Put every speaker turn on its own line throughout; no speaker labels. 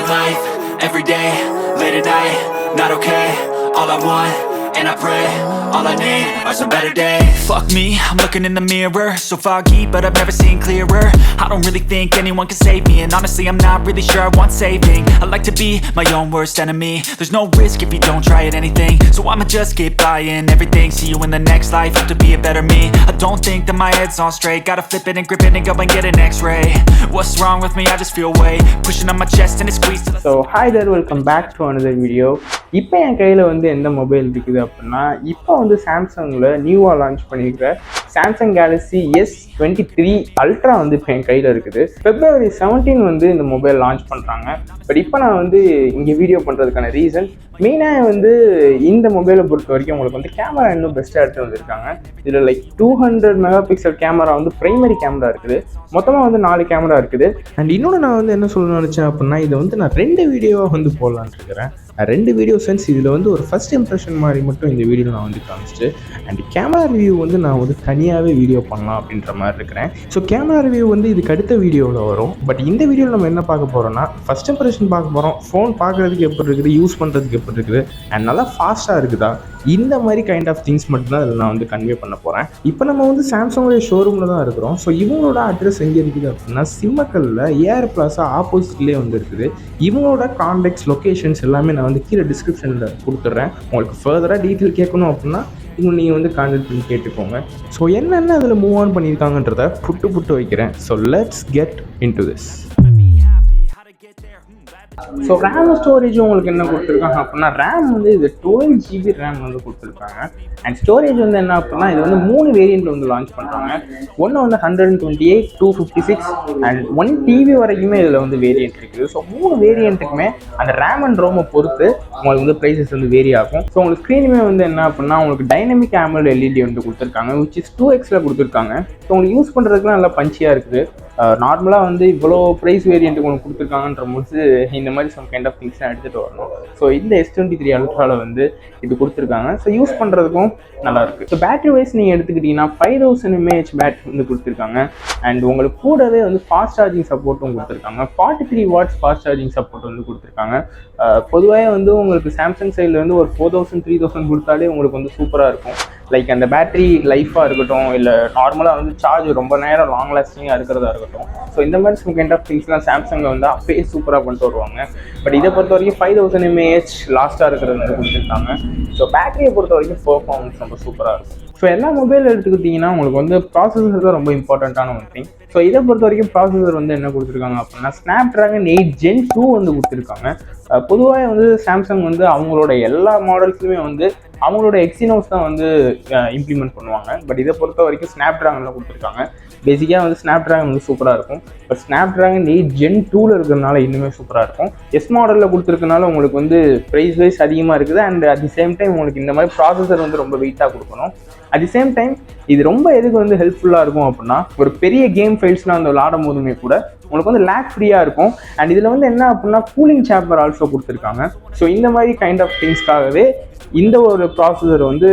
life, every day, late at night, not okay. All I want, and I pray, all I need are some better days. Fuck me, I'm looking in the mirror, so foggy, but I've never seen clearer. I don't really think anyone can save me, and honestly I'm not really sure I want saving. I like to be my own worst enemy. There's no risk if you don't try at anything, so I'ma just keep buying everything. See you in the next life, have to be a better me. I don't think that my head's on straight, gotta flip it and grip it and go and get an x-ray. What's wrong with me? I just feel weight pushing on my chest and it squeezes to the...
So hi there, welcome back to another video. இப்போ என் கையில் வந்து எந்த mobile இருக்குது அப்படின்னா, இப்போ வந்து சாம்சங்கில் நியூவாக லான்ச் பண்ணியிருக்கிற சாம்சங் கேலக்ஸி S23 அல்ட்ரா வந்து இப்போ என் கையில் இருக்குது. February 17 வந்து இந்த மொபைல் லான்ச் பண்ணுறாங்க. பட் இப்போ நான் வந்து இங்கே வீடியோ பண்ணுறதுக்கான ரீசன் மெயினாக வந்து இந்த மொபைலை பொறுத்த வரைக்கும் உங்களுக்கு வந்து கேமரா இன்னும் பெஸ்ட்டாக எடுத்து வந்திருக்காங்க. இதில் லைக் 200 மெகா பிக்சல் கேமரா வந்து ப்ரைமரி கேமரா இருக்குது. மொத்தமாக வந்து 4 கேமரா இருக்குது. அண்ட் இன்னொன்று நான் வந்து என்ன சொல்லணும்னு நினச்சேன் அப்படின்னா, இதை வந்து நான் 2 வீடியோவாக வந்து போடலான்னு இருக்கிறேன். 2 வீடியோ சென்ஸ் இதில் வந்து ஒரு ஃபஸ்ட் இம்ப்ரெஷன் மாதிரி மட்டும் இந்த வீடியோவில் நான் வந்து காமிச்சிட்டு அண்ட் கேமரா ரிவ்யூ வந்து நான் வந்து தனியாகவே வீடியோ பண்ணலாம் அப்படின்ற மாதிரி இருக்கிறேன். ஸோ கேமரா ரிவ்யூ வந்து இதுக்கு அடுத்த வீடியோவில் வரும். பட் இந்த வீடியோவில் நம்ம என்ன பார்க்க போகிறோம்னா, ஃபஸ்ட் இம்ப்ரெஷன் பார்க்க போகிறோம். ஃபோன் பார்க்குறதுக்கு எப்படி இருக்குது, யூஸ் பண்ணுறதுக்கு எப்படி இருக்குது, அண்ட் நல்லா ஃபாஸ்ட்டாக இருக்குதா, இந்த மாதிரி கைண்ட் ஆஃப் திங்ஸ் மட்டும்தான் இதில் நான் வந்து கன்வே பண்ண போகிறேன். இப்போ நம்ம வந்து சாம்சங்கோடைய ஷோரூமில் தான் இருக்கிறோம். ஸோ இவங்களோட அட்ரஸ் எங்கே இருக்குது அப்படின்னா, சிம்மக்கல்லில் ஏஆர் பிளாஸா ஆப்போசிட்லேயே வந்து இருக்குது. இவங்களோட கான்டாக்ட்ஸ் லொக்கேஷன்ஸ் எல்லாமே நான் வந்து கீழே டிஸ்கிரிப்ஷனில் கொடுத்துட்றேன். உங்களுக்கு ஃபர்தராக டீட்டெயில் கேட்கணும் அப்படின்னா நீங்கள் வந்து கான்டாக்ட் பண்ணி கேட்டுக்கோங்க. ஸோ என்னென்ன அதில் மூவ் ஆன் பண்ணியிருக்காங்கன்றத புட்டு வைக்கிறேன். So let's get into this. So RAM storage உங்களுக்கு என்ன கொடுத்துருக்காங்க அப்படின்னா, ரேம் வந்து இது 12 GB ரேம் வந்து கொடுத்துருக்காங்க. அண்ட் ஸ்டோரேஜ் வந்து என்ன அப்படின்னா, இது வந்து 3 வேரியண்ட்டில் வந்து லான்ச் பண்ணுறாங்க. ஒன்று வந்து 128, 256 அண்ட் 1 TB வரைக்குமே இதில் வந்து வேரியண்ட் இருக்குது. ஸோ 3 வேரியண்ட்டுக்குமே அந்த ரேம் அண்ட் ரோமை பொறுத்து உங்களுக்கு வந்து ப்ரைஸஸ் வந்து வேரி ஆகும். ஸோ உங்களுக்கு ஸ்க்ரீனுமே வந்து என்ன அப்படின்னா, உங்களுக்கு டைனமிக் AMOLED LED வந்து கொடுத்துருக்காங்க, விச் இஸ் 2Xல கொடுத்துருக்காங்க. ஸோ உங்களுக்கு யூஸ் பண்ணுறதுக்குலாம் நல்லா பஞ்சியாக இருக்குது. நார்மலாக வந்து இவ்வளோ ப்ரைஸ் வேரியண்ட்டுக்கு உங்களுக்கு கொடுத்துருக்காங்கன்ற போது இந்த மாதிரி சம் கைண்ட் ஆஃப் திங்ஸ்லாம் எடுத்துகிட்டு வரணும். ஸோ இந்த S23 அல்ட்ராவில் வந்து இது கொடுத்துருக்காங்க. ஸோ யூஸ் பண்ணுறதுக்கும் நல்லாயிருக்கு. ஸோ பேட்டரி வைஸ் நீங்கள் எடுத்துக்கிட்டிங்கன்னா 5000 mAh பேட்டரி வந்து கொடுத்துருக்காங்க. அண்ட் உங்களுக்கு கூடவே வந்து ஃபாஸ்ட் சார்ஜிங் சப்போர்ட்டும் கொடுத்துருக்காங்க. 43 watts ஃபாஸ்ட் சார்ஜிங் சப்போர்ட் வந்து கொடுத்துருக்காங்க. பொதுவாக வந்து உங்களுக்கு சாம்சங் சைடில் வந்து ஒரு 4000 3000 கொடுத்தாலே உங்களுக்கு வந்து சூப்பராக இருக்கும். லைக் அந்த பேட்டரி லைஃபாக இருக்கட்டும், இல்லை நார்மலாக வந்து சார்ஜ் ரொம்ப நேரம் லாங் லாஸ்டிங்காக இருக்கிறதா இருக்கட்டும். ஸோ இந்த மாதிரி சம் கைண்ட் ஆஃப் திங்ஸ்லாம் சாம்சங்கில் வந்து அப்பயே சூப்பராக பண்ணிட்டு வருவாங்க. பட் இதை பொறுத்த வரைக்கும் 5000 mAh லாஸ்ட்டாக இருக்கிறது வந்து கொடுத்துருக்காங்க. ஸோ பேட்டரியை பொறுத்த வரைக்கும் பெர்ஃபார்மன்ஸ் ரொம்ப சூப்பராக இருக்கும். ஸோ எல்லா மொபைல் எடுத்துக்கிட்டிங்கன்னா உங்களுக்கு வந்து ப்ராசஸர் தான் ரொம்ப இம்பார்ட்டண்ட்டான ஒன் திங். ஸோ இதை பொறுத்த வரைக்கும் ப்ராசஸர் வந்து என்ன கொடுத்துருக்காங்க அப்படின்னா, Snapdragon 8 Gen 2 வந்து கொடுத்துருக்காங்க. பொதுவாக வந்து சாம்சங் வந்து அவங்களோட எல்லா மாடல்ஸுமே வந்து அவங்களோட எக்ஸினோஸ் தான் வந்து இம்ப்ளிமெண்ட் பண்ணுவாங்க. பட் இதை பொறுத்த வரைக்கும் Snapdragonல கொடுத்துருக்காங்க. பேசிக்காக வந்து Snapdragon வந்து சூப்பராக இருக்கும். பட் Snapdragon 8 Gen 2ல இருக்கிறதுனால இன்னுமே சூப்பராக இருக்கும். எஸ் மாடலில் கொடுத்துருக்கனால உங்களுக்கு வந்து ப்ரைஸ் வைஸ் அதிகமாக இருக்குது. And at the same time உங்களுக்கு இந்த மாதிரி ப்ராசஸர் வந்து ரொம்ப வெயிட்டாக கொடுக்கணும். அட் தி சேம் டைம் இது ரொம்ப எதுக்கு வந்து ஹெல்ப்ஃபுல்லாக இருக்கும் அப்படின்னா, ஒரு பெரிய கேம் ஃபைல்ஸ்லாம் வந்து விளாடும் போதுமே கூட உங்களுக்கு வந்து லேக் ஃப்ரீயாக இருக்கும். அண்ட் இதில் வந்து என்ன அப்படின்னா, கூலிங் சேம்பர் ஆல்சோ கொடுத்துருக்காங்க. ஸோ இந்த மாதிரி கைண்ட் ஆஃப் திங்ஸ்க்காகவே இந்த ஒரு ப்ராசஸர் வந்து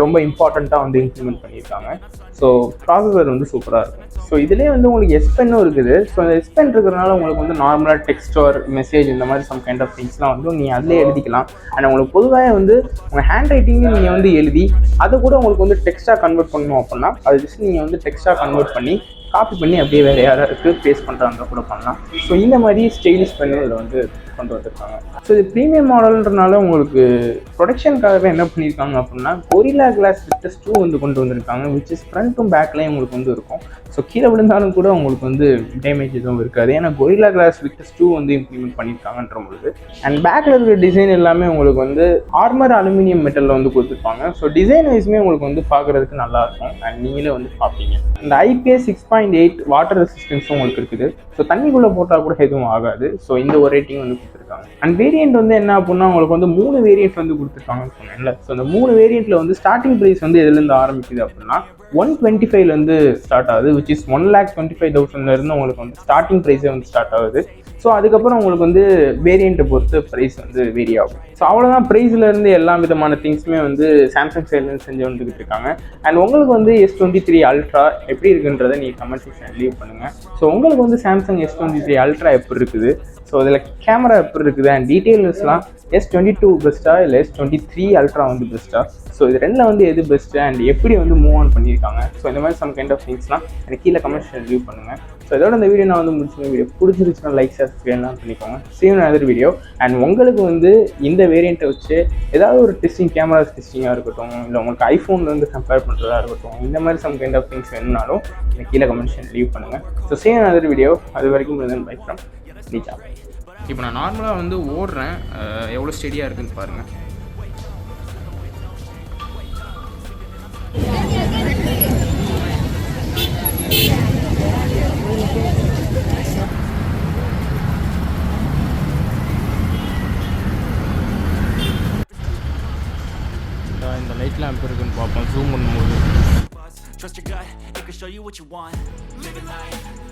ரொம்ப இம்பார்ட்டண்ட்டாக வந்து இம்ப்ளிமெண்ட் பண்ணியிருக்காங்க. ஸோ ப்ராசஸர் வந்து சூப்பராக இருக்கும். ஸோ இதுலேயே வந்து உங்களுக்கு S Penனும் இருக்குது. ஸோ அந்த S Pen இருக்கிறதுனால உங்களுக்கு வந்து நார்மலாக டெக்ஸ்ட் ஆர் மெசேஜ் இந்த மாதிரி சம் கைண்ட் ஆஃப் திங்ஸ்லாம் வந்து நீங்கள் அதிலே எழுதிக்கலாம். அண்ட் உங்களுக்கு பொதுவாக வந்து உங்கள் ஹேண்ட் ரைட்டிங்கு நீங்கள் வந்து எழுதி அதை கூட உங்களுக்கு வந்து டெக்ஸ்ட்டாக கன்வெர்ட் பண்ணணும் அப்படின்னா, அது ஜஸ்ட் நீங்கள் வந்து டெக்ஸ்ட்டாக கன்வெர்ட் பண்ணி காப்பி பண்ணி அப்படியே வேறு யாராருக்கு பேஸ்ட் பண்ணுறாங்க கூட பண்ணலாம். ஸோ இந்த மாதிரி ஸ்டைலிஷ் பண்ணி இதில் வந்து கொண்டு வந்திருக்காங்க. ஸோ இது ப்ரீமியம் மாடல்ன்றனால உங்களுக்கு ப்ரொடக்ஷனுக்காகவே என்ன பண்ணியிருக்காங்க அப்படின்னா, Gorilla Glass Victus 2 வந்து கொண்டு வந்திருக்காங்க, விச் இஸ் ஃப்ரண்ட்டும் பேக்லேயும் உங்களுக்கு வந்து இருக்கும். ஸோ கீழே விழுந்தாலும் கூட உங்களுக்கு வந்து டேமேஜ் எதுவும் இருக்காது. ஏன்னா Gorilla Glass Victus 2 வந்து இம்ப்ளிமெண்ட் பண்ணியிருக்காங்கன்ற பொழுது. அண்ட் பேக்கில் இருக்கிற டிசைன் எல்லாமே உங்களுக்கு வந்து ஆர்மர் அலுமினியம் மெட்டலில் வந்து கொடுத்துருப்பாங்க. ஸோ டிசைன் வைஸுமே உங்களுக்கு வந்து பார்க்குறதுக்கு நல்லாயிருக்கும். அண்ட் நீங்களே வந்து பார்ப்பீங்க. இந்த IPS 6.8 வாட்டர் ரெசிஸ்டன்ஸும் உங்களுக்கு இருக்குது. ஸோ தண்ணிக்குள்ளே போட்டால் கூட எதுவும் ஆகாது. ஸோ இந்த ஒரு ரேட்டிங் வந்து கொடுத்துருக்காங்க. அண்ட் வேரியண்ட் வந்து என்ன அப்படின்னா, உங்களுக்கு வந்து 3 வேரியண்ட் வந்து கொடுத்துருக்காங்கன்னு சொன்னேன்ல. ஸோ அந்த 3 வேரியண்ட்டில் வந்து ஸ்டார்டிங் ப்ரைஸ் வந்து எதுலேருந்து ஆரம்பிக்குது அப்படின்னா 125 ஸ்டார்ட் ஆகுது, விச் இஸ் 1,25,000 உங்களுக்கு வந்து ஸ்டார்டிங் ப்ரைஸே வந்து ஸ்டார்ட் ஆகுது. ஸோ அதுக்கப்புறம் உங்களுக்கு வந்து வேரியண்ட்டை பொறுத்து ப்ரைஸ் வந்து வேரி ஆகும். ஸோ அவ்வளோதான், ப்ரைஸ்லேருந்து எல்லா விதமான திங்ஸுமே வந்து சாம்சங் சைட்லேருந்து செஞ்சு வந்துக்கிட்டு இருக்காங்க. அண்ட் உங்களுக்கு வந்து S23 அல்ட்ரா எப்படி இருக்குன்றதை நீங்கள் கமெண்ட் செக்ஷன் லீவ் பண்ணுங்கள். ஸோ உங்களுக்கு வந்து சாம்சங் S23 அல்ட்ரா எப்படி இருக்குது, ஸோ அதில் கேமரா எப்படி இருக்குது அண்ட் டீட்டெயில்ஸ்லாம் S22 பெஸ்ட்டா இல்லை S23 அல்ட்ரா வந்து பெஸ்ட்டா, ஸோ இது ரெண்டில் வந்து எது பெஸ்ட்டு அண்ட் எப்படி வந்து மூவ் ஆன் பண்ணியிருக்காங்க, ஸோ இந்த மாதிரி சம் கைண்ட் ஆஃப் திங்ஸ்லாம் எனக்கு கீழே கமெண்ட் செக்ஷன் லீவ் பண்ணுங்கள். ஸோ இதோட இந்த வீடியோ நான் வந்து முடிச்சுருக்கேன். வீடியோ பிடிச்சிருச்சுன்னா லைக் சப்ஸ்கிரைப்லாம் பண்ணிக்கோங்க. see you in another video. And உங்களுக்கு வந்து இந்த வேரியண்ட்டை வச்சு ஏதாவது ஒரு டெஸ்டிங், கேமரா டெஸ்டிங்காக இருக்கட்டும், இல்லை உங்களுக்கு ஐஃபோனில் வந்து கம்பேர் பண்ணுறதா இருக்கட்டும், இந்த மாதிரி சம் கைண்ட் ஆஃப் திங்ஸ் வேணும்னாலும் எனக்கு கீழே கமெண்ட் செக்ஷன் லீவ் பண்ணுங்கள். So see you in another video. அது வரைக்கும் பை ஃப்ரம் நீச்சா. இப்போ நான் நார்மலாக வந்து ஓடுறேன், எவ்வளோ ஸ்டெடியாக இருக்குன்னு பாருங்கள். இந்த லைட் லேம்ப் இருக்குன்னு பார்ப்போம் ஜூம் பண்ணும்போது.
Trust your gut, it can show you what you want. Living life